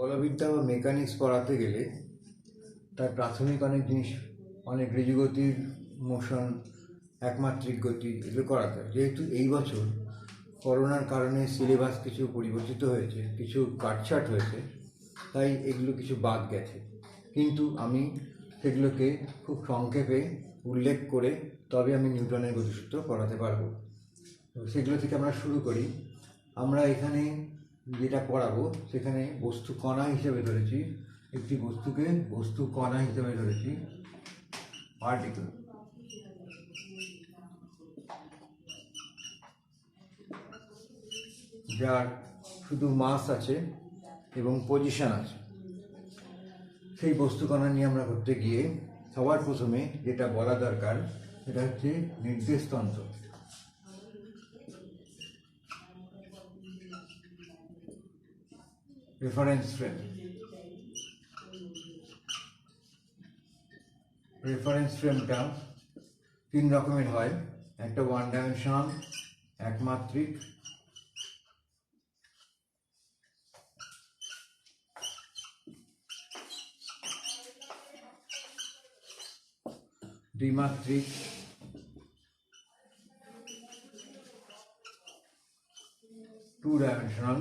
বলবিদ্যা বা মেকানিক্স পড়াতে গেলে তার প্রাথমিক অনেক জিনিস, অনেক ঋজুগতির, মোশন, একমাত্রিক গতি, এগুলো করাতে হয়। যেহেতু এই বছর করোনার কারণে সিলেবাস কিছু পরিবর্তিত হয়েছে, কিছু কাটছাট হয়েছে, তাই এগুলো কিছু বাদ গেছে। কিন্তু আমি সেগুলোকে খুব সংক্ষেপে উল্লেখ করে তবে আমি নিউটনের গতিসূত্র পড়াতে পারবো। তো সেগুলো থেকে আমরা শুরু করি। আমরা এখানে যেটা পড়াবো সেখানে বস্তু কণা হিসেবে ধরেছি, একটি বস্তুকে বস্তু কণা হিসেবে ধরেছি, পার্টিকেল। যার শুধু মাস আছে এবং পজিশন আছে। সেই বস্তু কণা নিয়ে আমরা করতে গিয়ে সবার প্রথমে যেটা বলা দরকার সেটা হচ্ছে নির্দেশতন্ত্র। Reference frame. রেফারেন্স ফ্রেমটা তিন রকমের হয়, একটা ওয়ান ডাইমেনশনাল, একমাত্রিক, দ্বিমাত্রিক, টু ডাইমেনশনাল,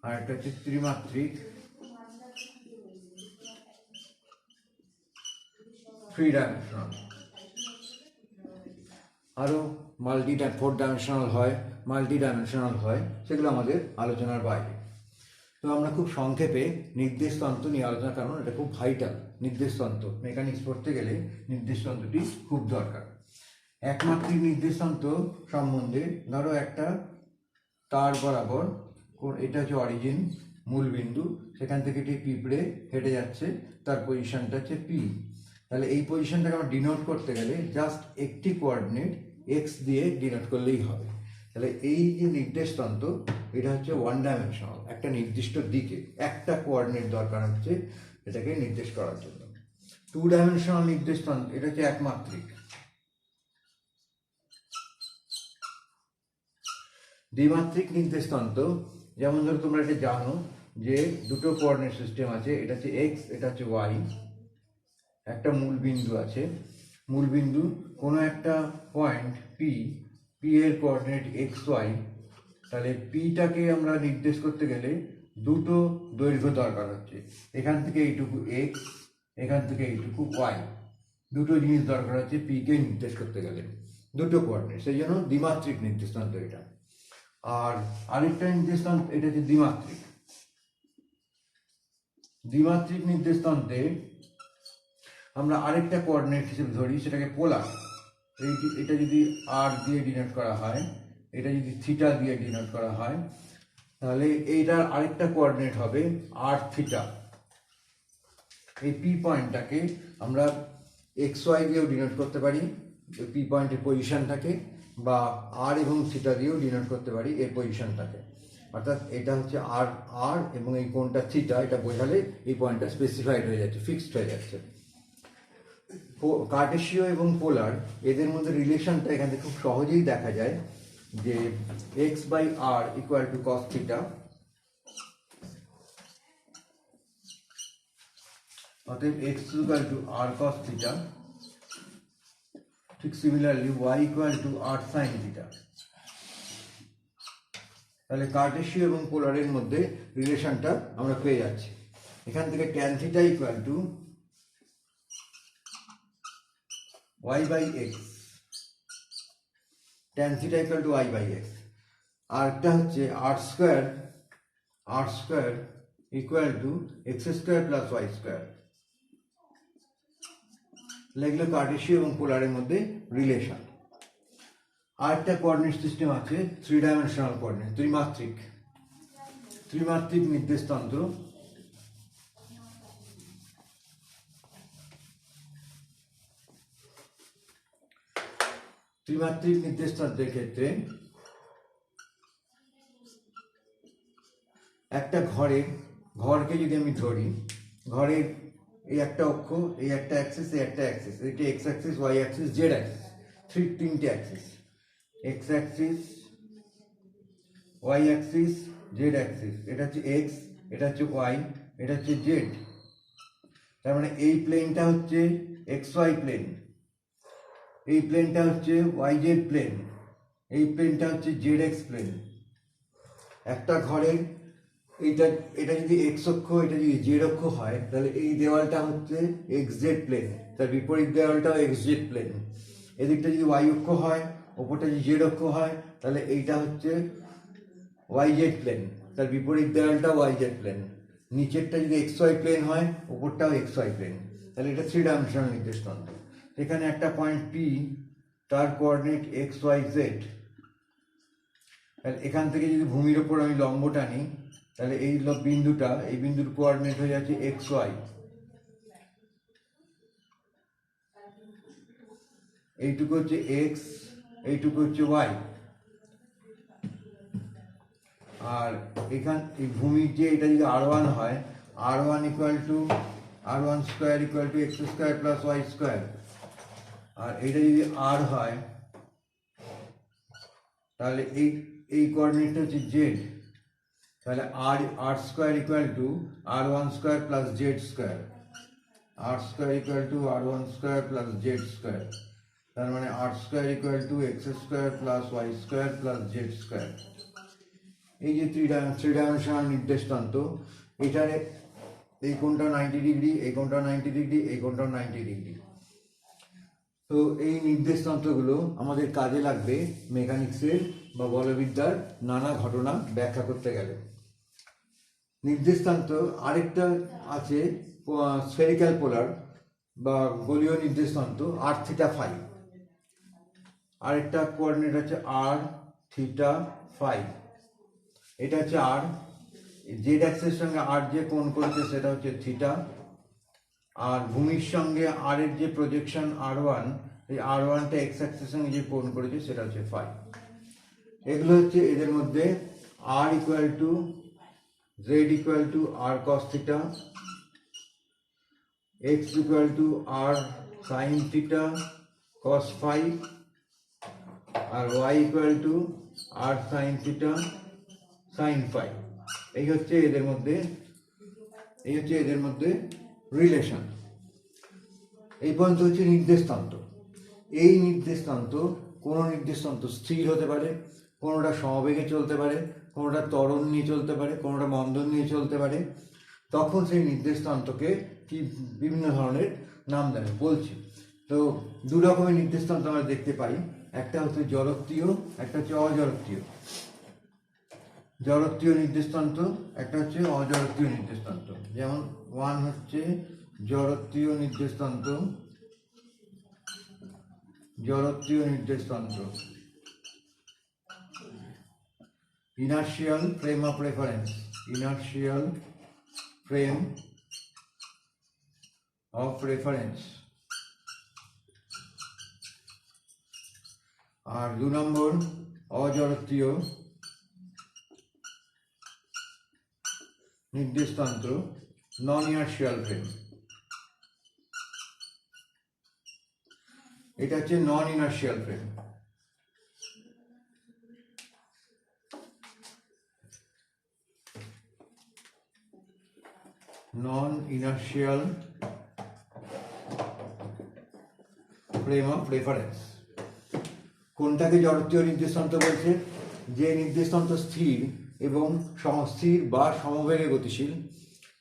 আর একটা হচ্ছে ত্রিমাত্রিক, থ্রি ডাইমেনশনাল। আরও ফোর ডাইমেনশনাল হয়, মাল্টি ডাইমেনশনাল হয়, সেগুলো আমাদের আলোচনার বাইরে। তো আমরা খুব সংক্ষেপে নির্দেশতন্ত্র নিয়ে আলোচনা, কারণ এটা খুব ভাইটাল। নির্দেশতন্ত্র মেকানিক্স পড়তে গেলে নির্দেশতন্ত্রটি খুব দরকার। একমাত্রিক নির্দেশতন্ত্র সম্বন্ধে ধরো একটা তার বরাবর, এটা হচ্ছে অরিজিন, মূল বিন্দু, সেখান থেকে এটি পিঁপড়ে হেঁটে যাচ্ছে, তার পজিশনটা হচ্ছে পি। তাহলে এই পজিশনটাকে আমরা ডিনোট করতে গেলে জাস্ট একটি কোঅর্ডিনেট এক্স দিয়ে ডিনোট করলেই হবে। তাহলে এই যে নির্দেশতন্ত্র, এটা হচ্ছে ওয়ান ডাইমেনশনাল, একটা নির্দিষ্ট দিকে একটা কোঅর্ডিনেট দরকার হচ্ছে এটাকে নির্দেশ করার জন্য। টু ডাইমেনশনাল নির্দেশতন্ত্র, এটা হচ্ছে একমাত্রিক। দ্বিমাত্রিক নির্দেশতন্ত্র, যেমন ধরো তোমরা এটা জানো যে দুটো কোঅর্ডিনেট সিস্টেম আছে, এটা হচ্ছে এক্স, এটা হচ্ছে ওয়াই। একটা মূল বিন্দু আছে, মূল বিন্দু কোনো একটা পয়েন্ট পি, পি এর কোঅর্ডিনেট এক্স ওয়াই। তাহলে পিটাকে আমরা নির্দেশ করতে গেলে দুটো দৈর্ঘ্য দরকার হচ্ছে, এখান থেকে এইটুকু এক্স, এখান থেকে এইটুকু ওয়াই, দুটো জিনিস দরকার হচ্ছে পিকে নির্দেশ করতে গেলে, দুটো কোঅর্ডিনেট। সেই জন্য দ্বিমাত্রিক নির্দেশতন্ত্র এটা। আর আরেকটা নির্দেশতন্ত্র, এটা হচ্ছে দ্বিমাত্রিক। দ্বিমাত্রিক নির্দেশতন্ত্রে আমরা আরেকটা কোঅর্ডিনেট হিসেবে ধরি, সেটাকে পোলার। এটা যদি আর দিয়ে ডিনোট করা হয়, এটা যদি থিটা দিয়ে ডিনোট করা হয়, তাহলে এইটার আরেকটা কোঅর্ডিনেট হবে আর থিটা। এই পি পয়েন্টটাকে আমরা এক্স ওয়াই দিয়েও ডিনোট করতে পারি, পি পয়েন্টের পজিশনটাকে, বা আর এবং থিটা দিয়েও ডিনোট করতে পারি এর পজিশনটাকে। অর্থাৎ এটা হচ্ছে আর আর এবং এই কোণটা থিটা, এটা বোঝালে এই পয়েন্টটা স্পেসিফাইড হয়ে যাচ্ছে, ফিক্সড হয়ে যাচ্ছে। কার্টেশীয় এবং পোলার, এদের মধ্যে রিলেশনটা এখান থেকে খুব সহজেই দেখা যায় যে X by R equal to cos theta, অতএব X equal to R cos theta. ঠিক similarly Y equal to R sine theta. তাহলে কার্টেশীয় এবং পোলারের মধ্যে রিলেশনটা আমরা পেয়ে যাচ্ছি। এখান থেকে tan theta equal to y by x, tan theta equal to y by x। আর একটা হচ্ছে r square equal to x square plus y square। এগুলো কার্টেশীয় এবং পোলারের মধ্যে রিলেশন। আর একটা কোঅর্ডিনেট সিস্টেম আছে থ্রি ডাইমেনশনাল কোঅর্ডিনেট, ত্রিমাত্রিক। ত্রিমাত্রিক নির্দেশতন্ত্র, ত্রিমাত্রিক নির্দেশতন্ত্রের ক্ষেত্রে একটা ঘরকে যদি আমি ধরি, ঘরের এই একটা অক্ষ, এই একটা অ্যাক্সিস, এই একটা অ্যাক্সিস, এটা X axis, Y axis, Z axis, তিনটে axis, X axis, Y axis Z axis, এটা হচ্ছে এক্স, এটা হচ্ছে ওয়াই, এটা হচ্ছে জেড। তার মানে এই প্লেনটা হচ্ছে এক্স ওয়াই প্লেন, এই প্লেনটা হচ্ছে ওয়াই জেড প্লেন, এই প্লেনটা হচ্ছে জেড এক্স প্লেন। একটা ঘরের এইটা, এটা যদি এক্স অক্ষ, এটা যদি জেড অক্ষ হয়, তাহলে এই দেওয়ালটা হচ্ছে এক্স জেড প্লেন, তার বিপরীত দেওয়ালটাও এক্স জেড প্লেন। এদিকটা যদি ওয়াই অক্ষ হয়, ওপরটা যদি জেড অক্ষ হয়, তাহলে এইটা হচ্ছে ওয়াই জেড প্লেন, তার বিপরীত দেওয়ালটা ওয়াই জেড প্লেন। নিচেরটা যদি এক্স ওয়াই প্লেন হয়, ওপরটাও এক্স ওয়াই প্লেন, তাহলে এটা 3 ডাইমেনশনাল নির্দেশতন্ত্র। এখানে একটা পয়েন্ট পি, তার কোঅর্ডিনেট এক্স ওয়াই জেড। তাহলে এখান থেকে যদি ভূমির ওপর আমি লম্ব টানি, তাহলে এই বিন্দুটা, এই বিন্দুর কোঅর্ডিনেট হয়ে যাচ্ছে এক্স ওয়াই, এইটুকু হচ্ছে এক্স, এইটুকু হচ্ছে ওয়াই। আর এখান এই ভূমির যে এটা যদি R1 হয়, R1 equal to R1 square equal to x square plus Y square. আর এটা যদি আর হয়, তাহলে এই কোঅর্ডিনেটটা হচ্ছে জেড, তাহলে R square equal to R1 square plus Z square, R square equal to R1 square plus Z square. তার মানে R square equal to x square plus Y square plus Z square. এই যে three dimensional নির্দেশতন্ত্র, এটার এই কোণটা 90 degree, এই কোণটা 90 degree, এই কোণটা 90 ডিগ্রি। তো এই নির্দেশতন্ত্রগুলো আমাদের কাজে লাগবে মেকানিক্সের বা বলবিদ্যার নানা ঘটনা ব্যাখ্যা করতে গেলে। নির্দেশতন্ত্র আরেকটা আছে স্ফেরিক্যাল পোলার বা গোলীয় নির্দেশতন্ত্র আর থিটা ফাই। আরেকটা কোঅর্ডিনেট আছে আর থিটা ফাই। এটা হচ্ছে আর, জেড অ্যাক্সের সঙ্গে আর যে কোণ করেছে সেটা হচ্ছে থিটা, আর ভূমির সঙ্গে আর এর যে প্রজেকশন R1, এই R1টা এক্স অ্যাক্সের সঙ্গে যে কোণ করেছে সেটা হচ্ছে ফাই। এগুলো হচ্ছে এদের মধ্যে r equal to z equal to R cos theta, x equal to R sine theta cos phi, আর y equal to R sine theta sine phi. এই হচ্ছে এদের মধ্যে রিলেশন। এই পর্যন্ত হচ্ছে নির্দেশতন্ত্র। এই নির্দেশতন্ত্র, কোনো নির্দেশতন্ত্র স্থির হতে পারে, কোনোটা সমবেগে চলতে পারে, কোনোটা ত্বরণ নিয়ে চলতে পারে, কোনোটা মন্দন নিয়ে চলতে পারে। তখন সেই নির্দেশতন্ত্রকে কি বিভিন্ন ধরনের নাম দেয় বলছি। তো দু রকমের নির্দেশতন্ত্র আমরা দেখতে পাই, একটা হচ্ছে জড়ত্বীয়, একটা হচ্ছে অজড়ত্বীয়। জড়ত্বীয় নির্দেশতন্ত্র, একটা হচ্ছে অজড়ত্বীয় নির্দেশতন্ত্র। যেমন ওয়ান হচ্ছে জড়ত্বীয় নির্দেশতন্ত্র, জড়ত্বীয় নির্দেশতন্ত্র, inertial frame of reference, inertial frame of reference. আর 2 নম্বর অজড়ত্বীয় নির্দেশতন্ত্র, নন ইনার্শিয়াল ফ্রেম। এটা হচ্ছে non inertial frame. Non inertial frame of reference. কোনটাকে জড়ত্বীয় নির্দেশতন্ত্র বলছে? যে নির্দেশতন্ত্র স্থির এবং স্থির বা সমবেগে গতিশীল,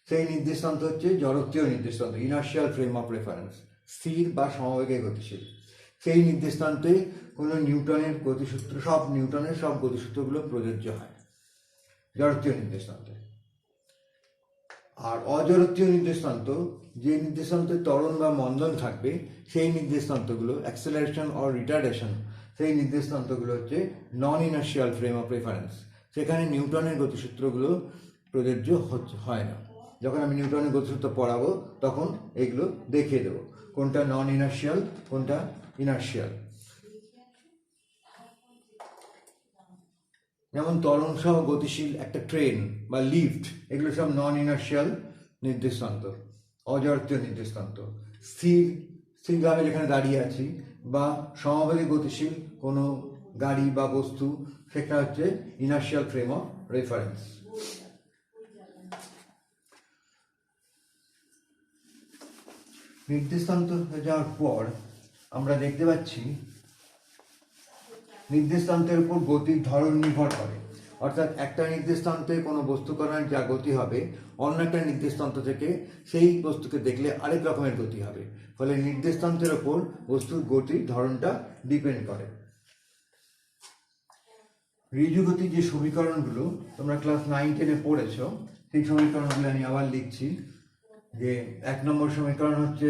সেই নির্দেশতন্ত্র হচ্ছে জড়ত্বীয় নির্দেশতন্ত্র, ইনার্শিয়াল ফ্রেম অফ রেফারেন্স। স্থির বা সমবেগে গতিশীল, সেই নির্দেশতন্ত্রে কোনো নিউটনের গতিসূত্র, নিউটনের সব গতিসূত্রগুলো প্রযোজ্য হয় জড়ত্বীয় নির্দেশতন্ত্রে। আর অজড়ত্বীয় নির্দেশতন্ত্র, যে নির্দেশতন্ত্রে ত্বরণ বা মন্দন থাকবে, সেই নির্দেশতন্ত্রগুলো অ্যাক্সেলারেশন অর রিটার্ডেশন, সেই নির্দেশতন্ত্রগুলো হচ্ছে non inertial frame of reference. সেখানে নিউটনের গতিসূত্রগুলো প্রযোজ্য হয় না। যখন আমি নিউটনের গতিসূত্র পড়াবো তখন এগুলো দেখিয়ে দেবো কোনটা নন ইনার্শিয়াল, কোনটা ইনার্শিয়াল। যেমন ত্বরণ সহ গতিশীল একটা ট্রেন বা লিফট, এগুলো সব নন ইনার্শিয়াল নির্দেশতন্ত্র, অজড়ত্বীয় নির্দেশতন্ত্র। স্থিরভাবে যেখানে দাঁড়িয়ে আছি বা সমবেগে গতিশীল কোনো গাড়ি বা বস্তু, সেটা হচ্ছে ইনার্শিয়াল ফ্রেম অফ রেফারেন্স। নির্দেশান্ত হয়ে যাওয়ার পর আমরা দেখতে পাচ্ছি নির্দেশান্তের উপর গতির ধরন নির্ভর করে, অর্থাৎ একটা নির্দেশান্তে কোনো বস্তু করার যা গতি হবে অন্য একটা নির্দেশান্ত থেকে সেই বস্তুকে দেখলে আরেক রকমের গতি হবে, ফলে নির্দেশান্তের ওপর বস্তুর গতির ধরনটা ডিপেন্ড করে। ঋজু গতির যে সমীকরণগুলো তোমরা ক্লাস 9-10-এ পড়েছো, সেই সমীকরণগুলো আমি আবার লিখছি। যে 1 নম্বর সমীকরণ হচ্ছে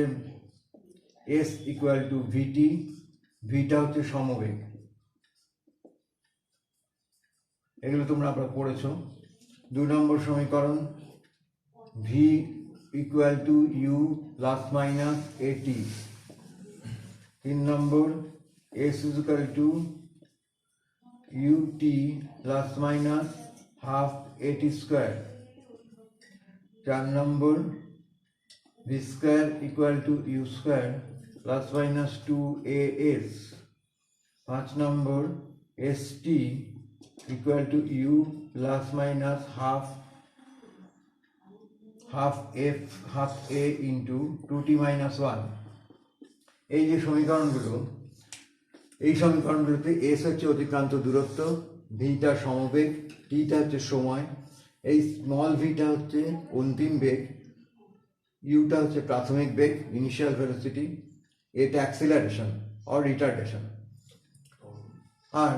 S ইকুয়াল টু VT, ভিটা হচ্ছে সমবেগ, এগুলো তোমরা আবার পড়েছো। 2 নম্বর সমীকরণ V equal two U plus minus AT। 3 number S equal to UT plus minus half AT square. 4 number V square equal two U square plus minus 2AS। 5 number ST equal to U plus minus half A into 2T minus 1। এই যে সমীকরণগুলো, এই সমীকরণগুলোতে S হচ্ছে অতিক্রান্ত দূরত্ব, ভিটা সমবেগ, টিটা হচ্ছে সময়, এই স্মল ভিটা হচ্ছে অন্তিম বেগ, ইউটা হচ্ছে প্রাথমিক বেগ ইনিশিয়াল ভেলোসিটি, এটা অ্যাক্সিলারেশন অর রিটার্ডেশন। আর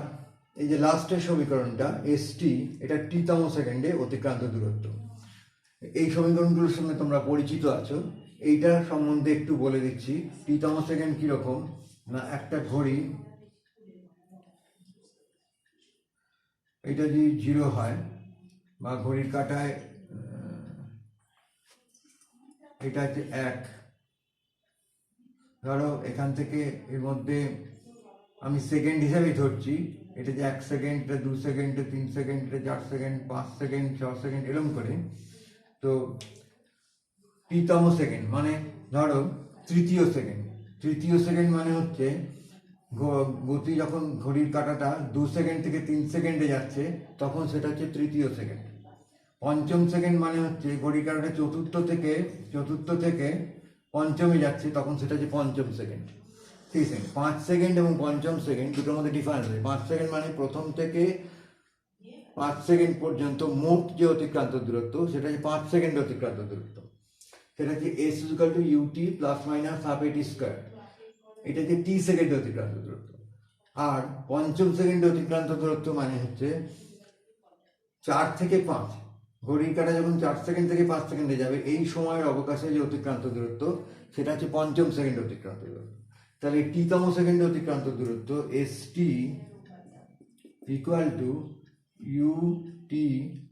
এই যে লাস্টের সমীকরণটা এসটি, এটা টিতম সেকেন্ডে অতিক্রান্ত দূরত্ব। এই সমীকরণগুলোর সঙ্গে তোমরা পরিচিত আছো, এইটা সম্বন্ধে একটু বলে দিচ্ছি। টিতম সেকেন্ড কীরকম না, একটা ঘড়ি এটা যদি 0 হয় বা ঘড়ির কাঁটায় এটা হচ্ছে 1, ধরো এখান থেকে এর মধ্যে আমি সেকেন্ড হিসাবেই ধরছি, এটা যে 1 সেকেন্ড, এটা 2 সেকেন্ড, এটা 3 সেকেন্ড, এটা 4 সেকেন্ড, 5 সেকেন্ড, 6 সেকেন্ড এরকম করে। তো টিতম সেকেন্ড মানে ধরো তৃতীয় সেকেন্ড। তৃতীয় সেকেন্ড মানে হচ্ছে গতি যখন ঘড়ির কাঁটাটা 2 সেকেন্ড থেকে 3 সেকেন্ডে যাচ্ছে তখন সেটা হচ্ছে তৃতীয় সেকেন্ড। পঞ্চম সেকেন্ড মানে হচ্ছে ঘড়ির কাঁটাটা চতুর্থ থেকে পঞ্চমে যাচ্ছে, তখন সেটা হচ্ছে পঞ্চম সেকেন্ড। 3 সেকেন্ড, 5 সেকেন্ড এবং পঞ্চম সেকেন্ড দুটোর মধ্যে ডিফারেন্স আছে। 5 সেকেন্ড মানে প্রথম থেকে 5 সেকেন্ড পর্যন্ত মোট যে অতিক্রান্ত দূরত্ব সেটা হচ্ছে 5 সেকেন্ড অতিক্রান্ত দূরত্ব, সেটা হচ্ছে S equal to UT plus minus half AT square. এটা হচ্ছে টি সেকেন্ড অতিক্রান্ত দূরত্ব। আর পঞ্চম সেকেন্ড অতিক্রান্ত দূরত্ব মানে হচ্ছে 4 থেকে 5, ঘড়ির কাঁটা যখন 4 সেকেন্ড থেকে 5 সেকেন্ডে যাবে এই সময়ের অবকাশে যে অতিক্রান্ত দূরত্ব সেটা হচ্ছে পঞ্চম সেকেন্ড অতিক্রান্ত দূরত্ব। তাহলে টিতম সেকেন্ড অতিক্রান্ত দূরত্ব ST equal to UT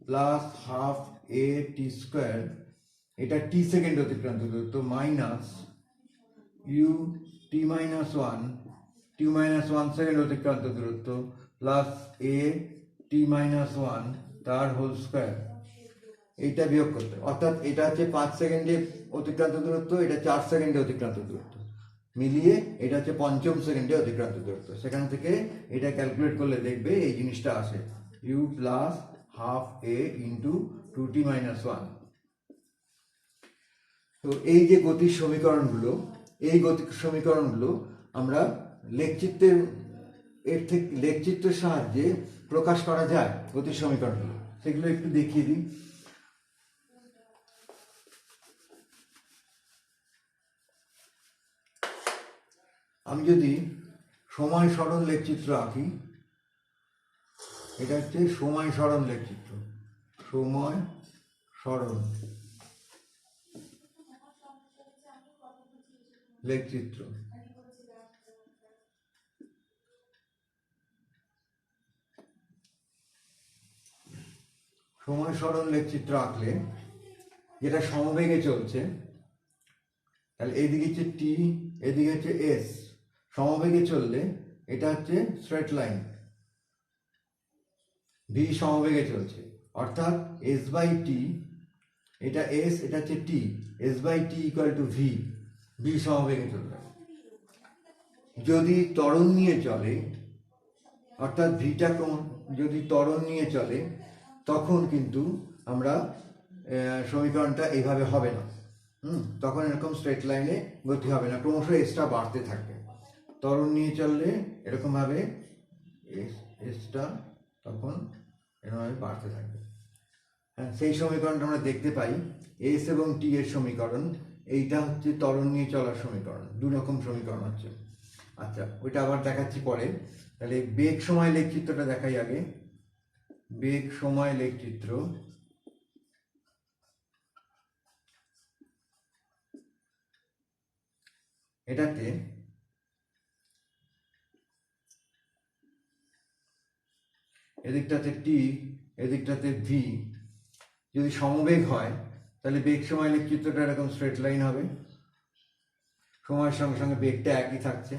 plus half AT square, এটা টি সেকেন্ড অতিক্রান্ত দূরত্ব, minus UT minus 1, T minus 1 second অতিক্রান্ত দূরত্ব প্লাস AT মাইনাস 1 তার হোল স্কোয়ার। এইটা বিয়োগ করতে, অর্থাৎ এটা হচ্ছে 5 সেকেন্ডে অতিক্রান্ত দূরত্ব, এটা 4 সেকেন্ডে অতিক্রান্ত দূরত্ব, মিলিয়ে এটা হচ্ছে পঞ্চম সেকেন্ডে অতিক্রান্ত দূরত্ব। সেখান থেকে এটা ক্যালকুলেট করলে দেখবে এই জিনিসটা আসে U plus half A into 2T minus 1। তো এই যে গতির সমীকরণগুলো, এই গতির সমীকরণগুলো আমরা লেখচিত্রের সাহায্যে প্রকাশ করা যায়। গতির সমীকরণগুলো সেগুলো একটু দেখিয়ে দিই। আমি যদি সময় সরণ লেখচিত্র আঁকি, এটা হচ্ছে সময় সরণ লেখচিত্র, সময় সরণ লেখচিত্র। সময় সরণ লেখচিত্র আঁকলে যেটা সমবেগে চলছে, তাহলে এদিকে হচ্ছে টি, এদিকে হচ্ছে এস। সমবেগে চললে এটা হচ্ছে স্ট্রেট লাইন, ভি সমবেগে চলছে, অর্থাৎ এস বাই টি, এটা এস, এটা হচ্ছে t, s by t equal to v, v সমবেগে চলবে। যদি ত্বরণ নিয়ে চলে অর্থাৎ ভিটা যদি ত্বরণ নিয়ে চলে তখন কিন্তু আমরা সমীকরণটা এইভাবে হবে না। তখন এরকম স্ট্রেট লাইনে গতি হবে না, ক্রমশ এসটা বাড়তে থাকবে। ত্বরণ নিয়ে চললে এরকমভাবে এসটা তখন এরকমভাবে বাড়তে থাকবে। হ্যাঁ, সেই সমীকরণটা আমরা দেখতে পাই এস এবং টি এর সমীকরণ। এইটা হচ্ছে ত্বরণ নিয়ে চলার সমীকরণ, দুরকম সমীকরণ হচ্ছে। আচ্ছা, ওইটা আবার দেখাচ্ছি পরে। তাহলে বেগ সময় লেখচিত্রটা দেখাই আগে। বেগ সময় লেখচিত্র, এটাতে এদিকটাতে টি, এদিকটাতে ভি। যদি সমবেগ হয় তাহলে বেগ সময় লেখচিত্রটা এরকম স্ট্রেট লাইন হবে, সময়ের সঙ্গে সঙ্গে বেগটা একই থাকছে।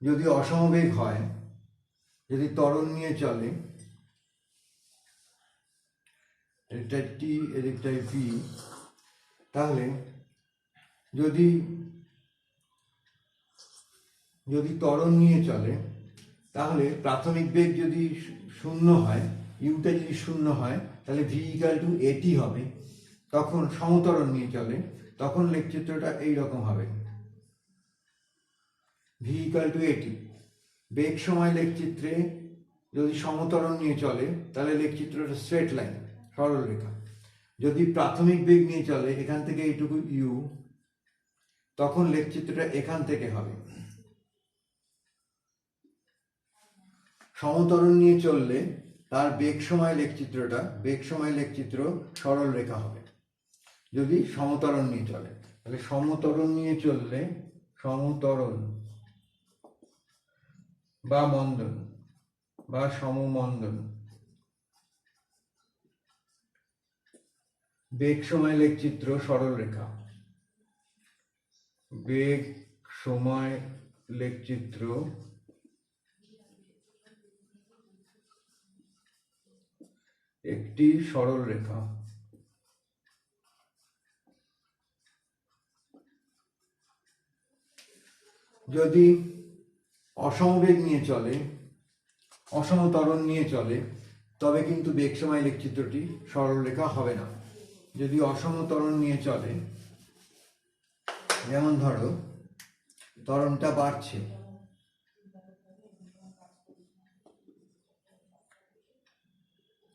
যদি অসমবেগ হয়, যদি ত্বরণ নিয়ে চলে, এদিকটায় টি এদিকটায় ভি, তাহলে যদি ত্বরণ নিয়ে চলে তাহলে প্রাথমিক বেগ যদি শূন্য হয়, ইউটা যদি শূন্য হয়, তাহলে ভি ইকাল টু এটি হবে। তখন সমত্বরণ নিয়ে চলে, তখন লেখচিত্রটা এইরকম হবে, ভি ইকাল টু এটি। বেগ সময় লেখচিত্রে যদি সমত্বরণ নিয়ে চলে তাহলে লেখচিত্রটা স্ট্রেট লাইন, সরল রেখা। যদি প্রাথমিক বেগ নিয়ে চলে, এখান থেকে এইটুকু ইউ, তখন লেখচিত্রটা এখান থেকে হবে। সমত্বরণ নিয়ে চললে তার বেগ সময় লেখচিত্র সরল রেখা হবে। যদি সমত্বরণ নিয়ে চলে, তাহলে সমত্বরণ নিয়ে চললে, সমত্বরণ বা মন্দন বা সমমন্দন, বেগ সময় লেখচিত্র সরল রেখা। বেগ সময় লেখচিত্র একটি সরল রেখা। যদি অসমবেগ নিয়ে চলে, অসমত্বরণ নিয়ে চলে, তবে কিন্তু বেগ সময় লেখচিত্রটি সরল রেখা হবে না। যদি অসমত্বরণ নিয়ে চলে, যেমন ধরো ত্বরণটা বাড়ছে,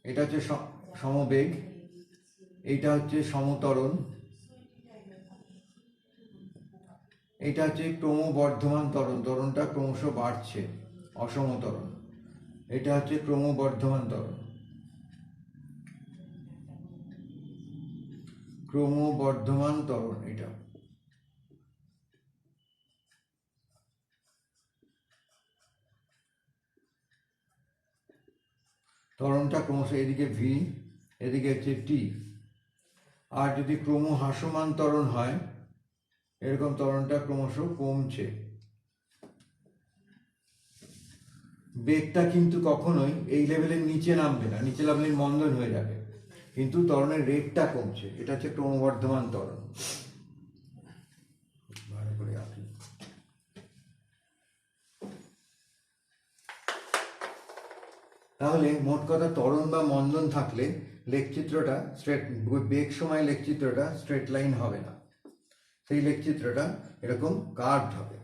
এটা হচ্ছে সমবেগ, এইটা হচ্ছে সমত্বরণ, এটা হচ্ছে ক্রমবর্ধমান ত্বরণ, ত্বরণটা ক্রমশ বাড়ছে, অসমত্বরণ। এটা হচ্ছে ক্রমবর্ধমান ত্বরণ, ক্রমবর্ধমান ত্বরণ। এটা ত্বরণটা ক্রমশ, এদিকে ভি, এদিকে হচ্ছে টি। আর যদি ক্রম হ্রাসমান ত্বরণ হয়, এরকম ত্বরণটা ক্রমশ কমছে। বেগটা কিন্তু কখনোই এই লেভেলের নিচে নামবে না, নিচে নামলে মন্দন হয়ে যাবে, কিন্তু ত্বরণের রেটটা কমছে। এটা হচ্ছে ক্রমবর্ধমান ত্বরণ। ভালো করে আঁকি। তাহলে মোট কথা, ত্বরণ বা মন্দন থাকলে লেখচিত্রটা স্ট্রেট, বেগ সময় লেখচিত্রটা স্ট্রেট লাইন হবে না, সেই লেখচিত্রটা এরকম কার্ভড হবে।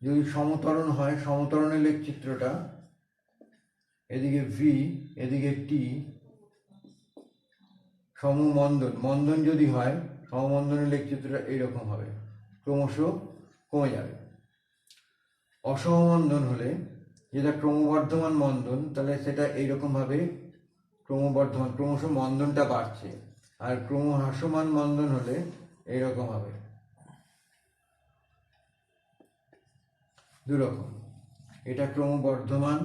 যদি সমত্বরণ হয়, সমত্বরণের লেখচিত্রটা এদিকে ভি, এদিকে টি। সমমন্দন, মন্দন যদি হয়, সমমন্দনের লেখচিত্রটা এইরকম হবে, ক্রমশ কমে যাবে। অসমমন্দন হলে, যেটা ক্রমবর্ধমান মন্দন, তাহলে সেটা এইরকম ভাবে ক্রমবর্ধমান, ক্রমশ মন্দনটা বাড়ছে। আর ক্রমহ্রাসমান মন্দন হলে এইরকম হবে, দুরকম। এটা ক্রমবর্ধমান,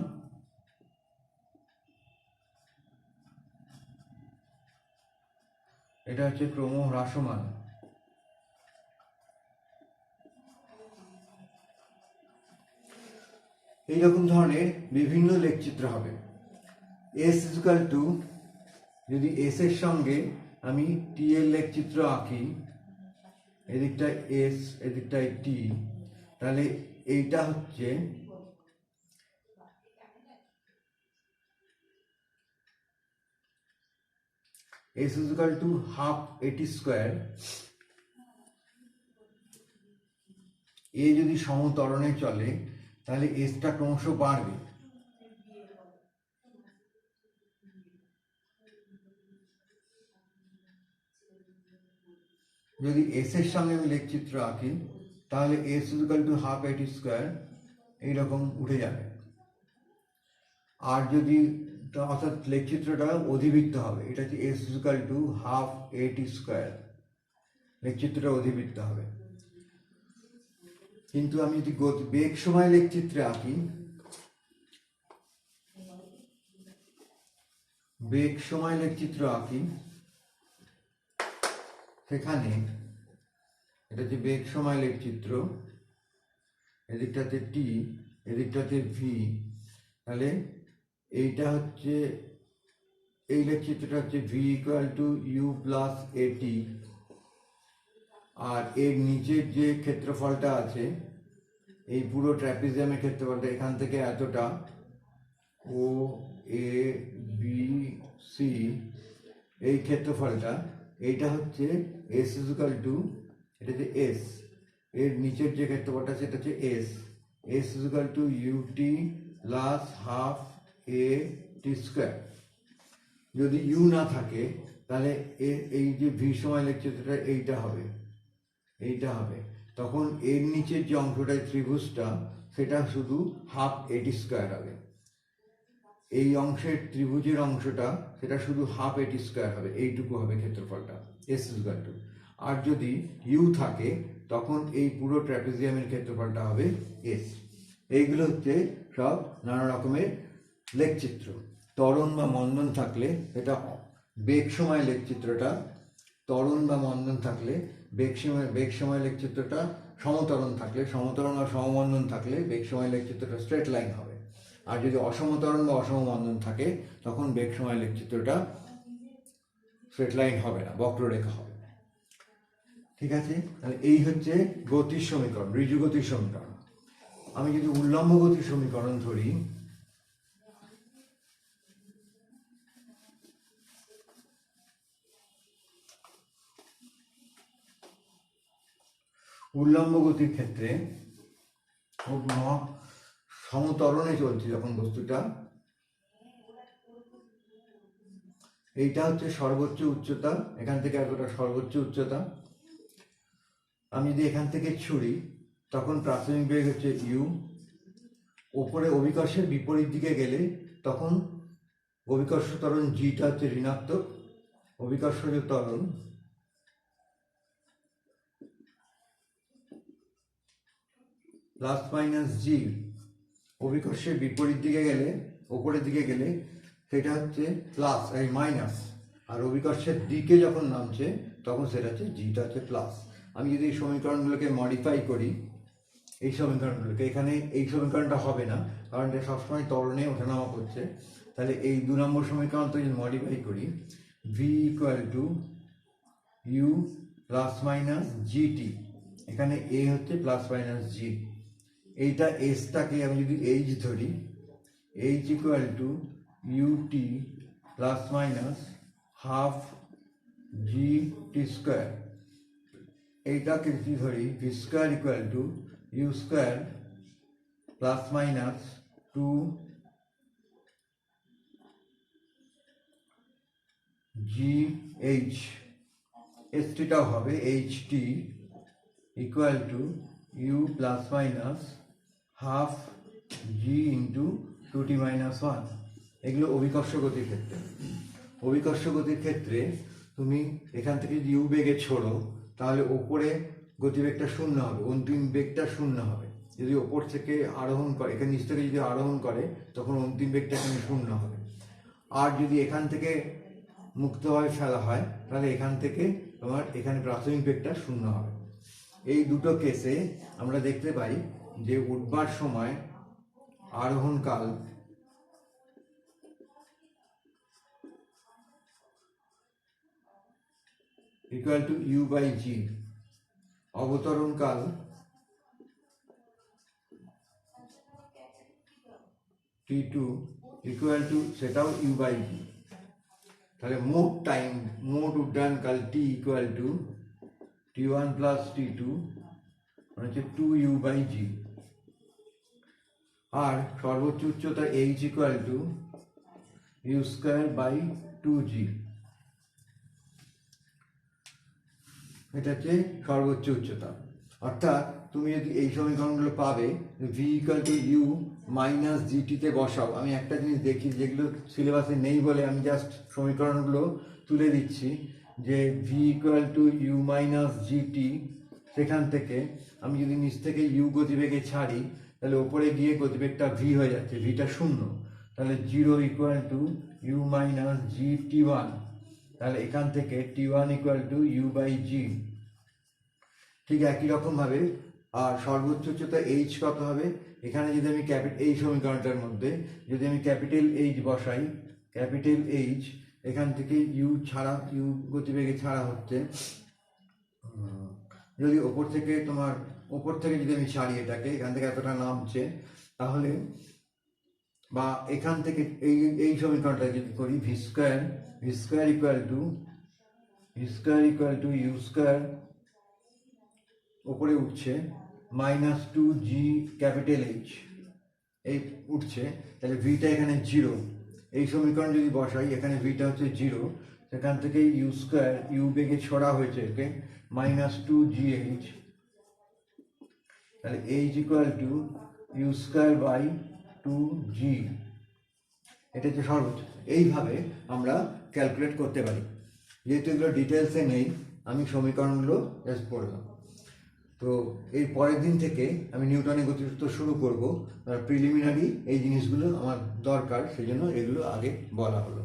এটা হচ্ছে ক্রমহ্রাসমান। এইরকম ধরনের বিভিন্ন লেখচিত্র হবে। এস ইকুয়াল টু, যদি এস এর সঙ্গে আমি টি এর লেখচিত্র আঁকি, এদিকটায় এস এদিকটায় টি, তাহলে এইটা হচ্ছে S is equal to half এটি স্কোয়ার, এ যদি সমত্বরণে চলে তাহলে এসটা ক্রমশ বাড়বে। যদি এস এর সামনে আমি লেখচিত্র আঁকি তাহলে S is equal to half এটি স্কোয়ার এইরকম উঠে যাবে। আর যদি অর্থাৎ লেখচিত্রটা অধিবৃত্ত হবে, এটা হচ্ছে S is equal to half এটি স্কোয়ার, লেখচিত্রটা অধিবৃত্ত হবে। কিন্তু আমি যদি বেগ সময় লেখচিত্রে আঁকি, বেগ সময় লেখচিত্র আঁকি, সেখানে এটা হচ্ছে বেগ সময় লেখচিত্র, এদিকটাতে টি, এদিকটাতে ভি, তাহলে এইটা হচ্ছে, এই লেখচিত্রটা হচ্ছে V equal to you plus at, আর এর নিচের যে ক্ষেত্রফলটা আছে, এই পুরো ট্র্যাপিজিয়ামের ক্ষেত্রফলটা এখান থেকে এতটা, ও এ বি সি, এই ক্ষেত্রফলটা, এইটা হচ্ছে এস ইজ ইকুয়াল টু, এটা হচ্ছে এস, এর নিচের যে ক্ষেত্রফলটা সেটা হচ্ছে S, S is equal to UT plus half A T square. যদি ইউ না থাকে তাহলে এই যে ভি সময় লেখচিত্রটা এইটা হবে, এইটা হবে, তখন এর নিচের যে অংশটা ত্রিভুজটা সেটা শুধু হাফ এটি স্কোয়ার হবে। এই অংশের ত্রিভুজের অংশটা সেটা শুধু হাফ এটি স্কোয়ার হবে, এইটুকু হবে ক্ষেত্রফলটা এস ইজ ইকুয়াল টু। আর যদি ইউ থাকে তখন এই পুরো ট্র্যাপিজিয়ামের ক্ষেত্রফলটা হবে এস। এইগুলো হচ্ছে সব নানা রকমের লেখচিত্র। ত্বরণ বা মন্দন থাকলে এটা বেগ সময় লেখচিত্রটা, ত্বরণ বা মন্দন থাকলে বেগ সময় লেখচিত্রটা, সমত্বরণ থাকলে, সমত্বরণ বা সমমন্দন থাকলে বেগ সময় লেখচিত্রটা স্ট্রেট লাইন হবে। আর যদি অসমত্বরণ বা অসমমন্দন থাকে তখন বেগ সময় লেখচিত্রটা স্ট্রেট লাইন হবে না, বক্ররেখা হবে। ঠিক আছে, তাহলে এই হচ্ছে গতির সমীকরণ, ঋজু গতির সমীকরণ। আমি যদি উল্লম্ব গতির সমীকরণ ধরি, উল্লম্ব গতির ক্ষেত্রে সমত্বরণে চলছে যখন বস্তুটা, এইটা হচ্ছে সর্বোচ্চ উচ্চতা, এখান থেকে এতটা সর্বোচ্চ উচ্চতা। আমি যদি এখান থেকে ছুড়ি তখন প্রাথমিক বেগ হচ্ছে ইউ, ওপরে অভিকর্ষের বিপরীত দিকে গেলে তখন অভিকর্ষ ত্বরণ জিটা হচ্ছে ঋণাত্মক, অভিকর্ষজ ত্বরণ প্লাস মাইনাস জি, অভিকর্ষের বিপরীত দিকে গেলে, ওপরের দিকে গেলে সেটা হচ্ছে প্লাস এই মাইনাস, আর অভিকর্ষের দিকে যখন নামছে তখন সেটা হচ্ছে জিটা হচ্ছে প্লাস। আমি যদি এই সমীকরণগুলোকে মডিফাই করি, এই সমীকরণগুলোকে, এখানে এই সমীকরণটা হবে না কারণ এটা সবসময় ত্বরণে ওঠানামা করছে, তাহলে এই 2 নম্বর সমীকরণ তো যদি মডিফাই করি, V equal to you plus minus G T, এখানে এ হচ্ছে প্লাস মাইনাস জি, এইটা এসটাকে আমি যদি এইচ ধরি, h equal to UT plus minus half g t square, এইটাকে যদি ধরি v square equal to u square plus minus 2 g h, s টিটাও হবে h t equal to you plus minus half g into 2t minus 1। এগুলো অভিকর্ষ গতির ক্ষেত্রে। অভিকর্ষ গতির ক্ষেত্রে তুমি এখান থেকে যদি ইউ বেগে ছোড়ো তাহলে ওপরে গতিবেগটা শূন্য হবে, অন্তিম বেগটা শূন্য হবে। যদি ওপর থেকে আরোহণ করে, এখানে নিচ থেকে যদি আরোহণ করে তখন অন্তিম বেগটা এখানে শূন্য হবে। আর যদি এখান থেকে মুক্তভাবে ফেলা হয় তাহলে এখান থেকে তোমার এখানে প্রাথমিক বেগটা শূন্য হবে। এই দুটো কেসে আমরা দেখতে পাই যে উঠবার সময় আরোহণকাল equal to u by g, অবতরণকাল টি টু ইকুয়াল টু সেটাও ইউ বাই জি। তাহলে মোট উড্ডয়নকাল t equal to T1 plus T2 মানে হচ্ছে 2u/g, আর সর্বোচ্চ উচ্চতা h ইকুয়াল টু u²/2g। এটা হচ্ছে সর্বোচ্চ উচ্চতা। অর্থাৎ তুমি যদি এই সমীকরণগুলো পাবে, v equal to you minus জিটিতে বসাও। আমি একটা জিনিস দেখি যেগুলো সিলেবাসে নেই বলে আমি জাস্ট সমীকরণগুলো তুলে দিচ্ছি, যে v equal to you minus G T, সেখান থেকে আমি যদি নিচ থেকে ইউ গতিবেগে ছাড়ি তাহলে ওপরে গিয়ে গতিবেগটা v হয়ে যাচ্ছে, ভিটা শূন্য, তাহলে 0 equal to you minus G T1, তাহলে এখান থেকে T1 ইকুয়াল টু u/g। ঠিক একই রকমভাবে আর সর্বোচ্চ উচ্চতা h কত হবে, এখানে যদি আমি এই সমীকরণটার মধ্যে যদি আমি ক্যাপিটাল H বসাই, ক্যাপিটাল H, এখান থেকে ইউ গতিবেগে ছাড়া হচ্ছে, যদি ওপর থেকে যদি আমি ছাড়ি এটাকে, এখান থেকে এতটা নামছে, তাহলে বা এখান থেকে এই সমীকরণটা যদি করি V square equal two u², ওপরে উঠছে -2g ক্যাপিটাল H, এই উঠছে, তাহলে ভিটা এখানে 0। এই সমীকরণ যদি বসাই, এখানে ভিটা হচ্ছে 0, সেখান থেকে u², ইউ বেগে ছড়া হয়েছে একে, -2gh, তাহলে h ইকুয়াল টু u²/2g। এটা হচ্ছে সর্বোচ্চ। এইভাবে আমরা ক্যালকুলেট করতে পারি। যেহেতু এগুলো ডিটেলসে নেই, আমি সমীকরণগুলো জাস্ট পড়লাম। তো এর পরের দিন থেকে আমি নিউটনের গতিসূত্র শুরু করব। প্রিলিমিনারি এই জিনিসগুলো আমার দরকার, সেই জন্য এগুলো আগে বলা হলো।